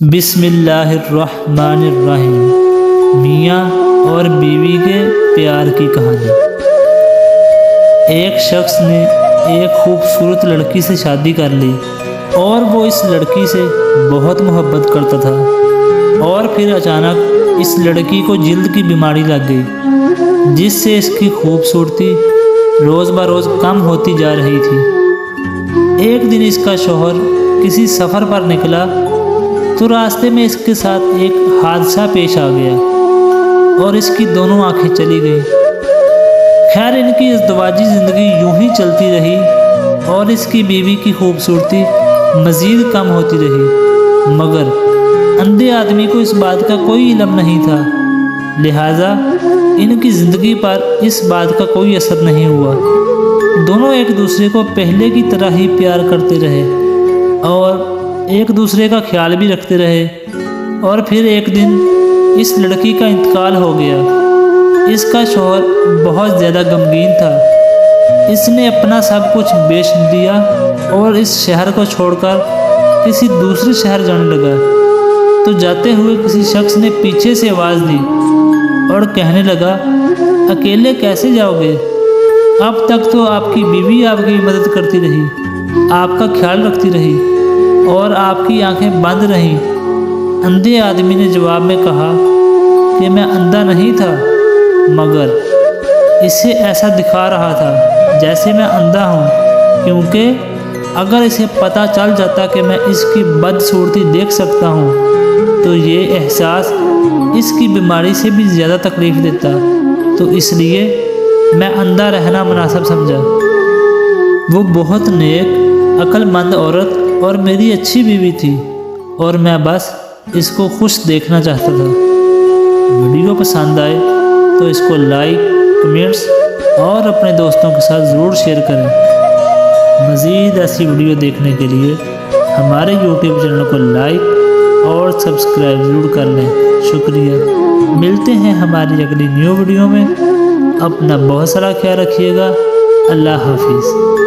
بسم اللہ الرحمن الرحیم۔ میاں اور بیوی کے پیار کی کہانی۔ ایک شخص نے ایک خوبصورت لڑکی سے شادی کر لی اور وہ اس لڑکی سے بہت محبت کرتا تھا، اور پھر اچانک اس لڑکی کو جلد کی بیماری لگ گئی، جس سے اس کی خوبصورتی روز بروز کم ہوتی جا رہی تھی۔ ایک دن اس کا شوہر کسی سفر پر نکلا تو راستے میں اس کے ساتھ ایک حادثہ پیش آ گیا اور اس کی دونوں آنکھیں چلی گئیں۔ خیر، ان کی ازدواجی زندگی یوں ہی چلتی رہی اور اس کی بیوی کی خوبصورتی مزید کم ہوتی رہی، مگر اندھے آدمی کو اس بات کا کوئی علم نہیں تھا، لہٰذا ان کی زندگی پر اس بات کا کوئی اثر نہیں ہوا۔ دونوں ایک دوسرے کو پہلے کی طرح ہی پیار کرتے رہے اور ایک دوسرے کا خیال بھی رکھتے رہے، اور پھر ایک دن اس لڑکی کا انتقال ہو گیا۔ اس کا شوہر بہت زیادہ غمگین تھا۔ اس نے اپنا سب کچھ بیچ دیا اور اس شہر کو چھوڑ کر کسی دوسرے شہر جانے لگا، تو جاتے ہوئے کسی شخص نے پیچھے سے آواز دی اور کہنے لگا، اکیلے کیسے جاؤ گے؟ اب تک تو آپ کی بیوی آپ کی مدد کرتی رہی، آپ کا خیال رکھتی رہی اور آپ کی آنکھیں بند رہیں۔ اندھے آدمی نے جواب میں کہا کہ میں اندھا نہیں تھا، مگر اسے ایسا دکھا رہا تھا جیسے میں اندھا ہوں، کیونکہ اگر اسے پتہ چل جاتا کہ میں اس کی بدصورتی دیکھ سکتا ہوں تو یہ احساس اس کی بیماری سے بھی زیادہ تکلیف دیتا، تو اس لیے میں اندھا رہنا مناسب سمجھا۔ وہ بہت نیک، عقل مند عورت اور میری اچھی بیوی تھی، اور میں بس اس کو خوش دیکھنا چاہتا تھا۔ ویڈیو پسند آئے تو اس کو لائک، کمنٹس اور اپنے دوستوں کے ساتھ ضرور شیئر کریں۔ مزید ایسی ویڈیو دیکھنے کے لیے ہمارے یوٹیوب چینل کو لائک اور سبسکرائب ضرور کر لیں۔ شکریہ۔ ملتے ہیں ہماری اگلی نیو ویڈیو میں۔ اپنا بہت سارا خیال رکھیے گا۔ اللہ حافظ۔